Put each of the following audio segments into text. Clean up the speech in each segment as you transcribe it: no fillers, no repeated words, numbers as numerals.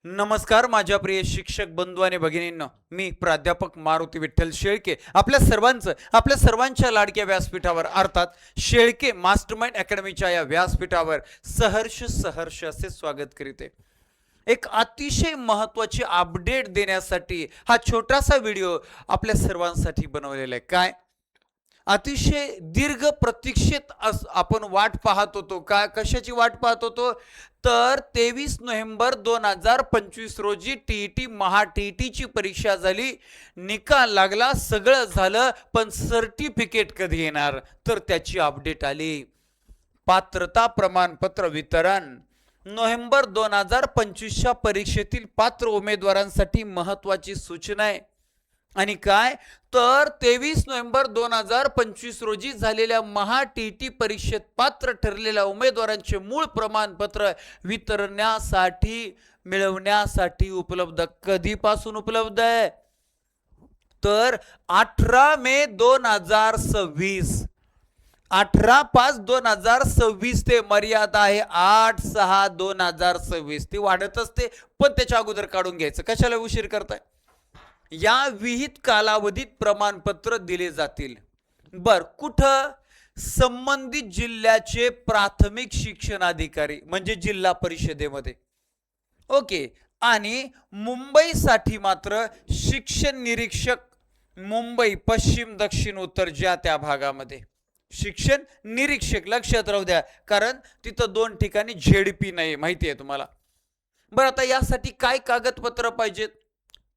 नमस्कार माझ्या प्रिय शिक्षक बंधू आणि भगिनींनो, मी प्राध्यापक मारुती विठ्ठल शेळके आपल्या सर्वांच्या लाडक्या व्यासपीठावर अर्थात शेळके मास्टरमाइंड अकॅडमीच्या या व्यासपीठावर सहर्ष असे स्वागत करीत आहे। एक अतिशय महत्त्वाची अपडेट देण्यासाठी हा छोटासा व्हिडिओ आपल्या सर्वांसाठी बनवलेला आहे। काय अतिशय दीर्घ प्रतीक्षित आपण वाट पाहत होतो। का कशाची वाट पाहत होतो तर 23 नोव्हेंबर 2025 रोजी टीईटी महा टीईटीची परीक्षा झाली, निकाल लागला, सगळं झालं, पण सर्टिफिकेट कधी येणार तर त्याची अपडेट आली। पात्रता प्रमाणपत्र वितरण नोव्हेंबर 2025 च्या परीक्षेतील पात्र उमेदवारांसाठी महत्त्वाची सूचना आहे। आणि काय तर 23 नोव्हेंबर 2025 रोजी झालेल्या महा टीईटी परीक्षेत पात्र ठरलेल्या उमेदवारांचे मूळ प्रमाणपत्र मिळवण्यासाठी उपलब्ध कधीपासून उपलब्ध आहे तर 18 मे 2026। 18/5/2026 ते मर्यादा आहे 8/6/2026। ती वाढत असते पण त्याच्या अगोदर काढून घ्यायचं, कशाला उशीर करताय। या विहित कालावधीत प्रमाणपत्र दिले जातील। बर कुठं संबंधित जिल्ह्याचे प्राथमिक शिक्षण अधिकारी म्हणजे जिल्हा परिषदेमध्ये। ओके, आणि मुंबईसाठी मात्र शिक्षण निरीक्षक मुंबई पश्चिम दक्षिण उत्तर ज्या त्या भागामध्ये शिक्षण निरीक्षक लक्षात राहू द्या, कारण तिथं दोन ठिकाणी झेडपी नाही, माहिती आहे तुम्हाला। बरं आता यासाठी काय कागदपत्र पाहिजेत।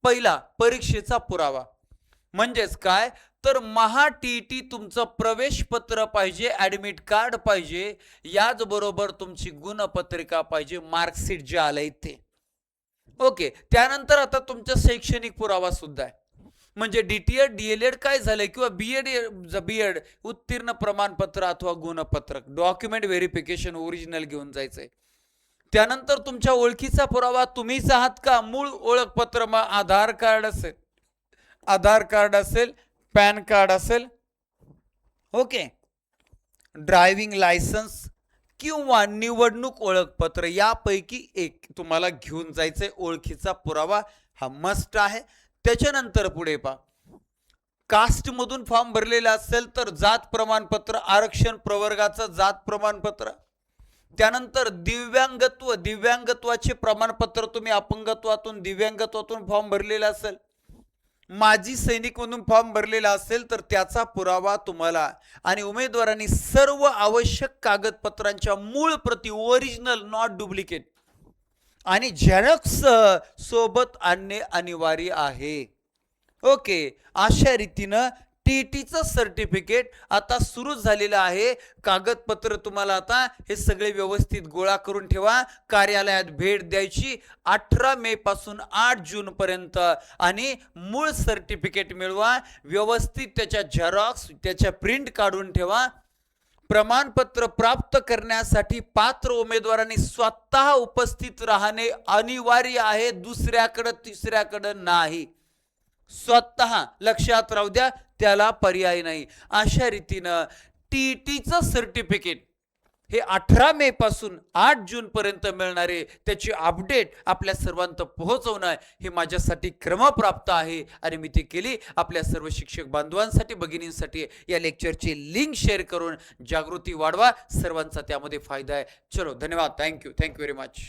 पहिला परीक्षेचा पुरावा म्हणजेच काय तर महा टीईटी तुमचं प्रवेश पत्र पाहिजे, ऍडमिट कार्ड पाहिजे, याच बरोबर तुमची गुणपत्रिका पाहिजे, मार्कशीट जे आलंय ते। ओके, त्यानंतर आता तुमचा शैक्षणिक पुरावा सुद्धा आहे, म्हणजे डीटीएड डीएलएड काय झालंय किंवा बीएड उत्तीर्ण प्रमाणपत्र अथवा गुणपत्रक डॉक्युमेंट व्हेरिफिकेशन ओरिजिनल घेऊन जायचंय। त्यानंतर तुमच्या ओळखीचा पुरावा तुम्हीच आहात का, मूळ ओळखपत्र, मग आधार कार्ड असेल, पॅन कार्ड असेल, ओके, ड्रायव्हिंग लायसन्स किंवा निवडणूक ओळखपत्र यापैकी एक तुम्हाला घेऊन जायचंय। ओळखीचा पुरावा हा मस्ट आहे। त्याच्यानंतर पुढे पहा, कास्ट मधून फॉर्म भरलेला असेल तर जात प्रमाणपत्र, आरक्षण प्रवर्गाचं जात प्रमाणपत्र। त्यानंतर दिव्यांगत्वाचे प्रमाणपत्र, तुम्ही अपंगत्वातून दिव्यांगत्वातून फॉर्म भरलेला असेल, माजी सैनिक म्हणून फॉर्म भरलेला असेल तर त्याचा पुरावा तुम्हाला, आणि उमेदवारांनी सर्व आवश्यक कागदपत्रांच्या मूळ प्रती ओरिजिनल नॉट डुप्लिकेट आणि झेरॉक्स सोबत आणणे अनिवार्य आहे। ओके, अशा रीतीनं टीईटीचं सर्टिफिकेट आता सुरू झालेलं आहे। कागदपत्र तुम्हाला आता हे सगळे व्यवस्थित गोळा करून ठेवा, कार्यालयात भेट द्यायची 18 मे पासून 8 जून पर्यंत, आणि मूळ सर्टिफिकेट मिळवा, व्यवस्थित त्याच्या झेरॉक्स त्याच्या प्रिंट काढून ठेवा। प्रमाणपत्र प्राप्त करण्यासाठी पात्र उमेदवारांनी स्वतः उपस्थित राहणे अनिवार्य आहे, दुसऱ्याकडे तिसऱ्याकडे नाही, स्वतः लक्षात राहू द्या, त्याला पर्याय नाही। अशा रीतीनं टीईटीचं सर्टिफिकेट हे 18 मे पासून 8 जून पर्यंत मिळणारे त्याची अपडेट आपल्या सर्वांत पोहोचवणं हे माझ्यासाठी क्रमप्राप्त आहे, आणि मी ते केली आपल्या सर्व शिक्षक बांधवांसाठी भगिनींसाठी। या लेक्चरची लिंक शेअर करून जागृती वाढवा, सर्वांचा त्यामध्ये फायदा आहे। चलो धन्यवाद, थँक्यू व्हेरी मच।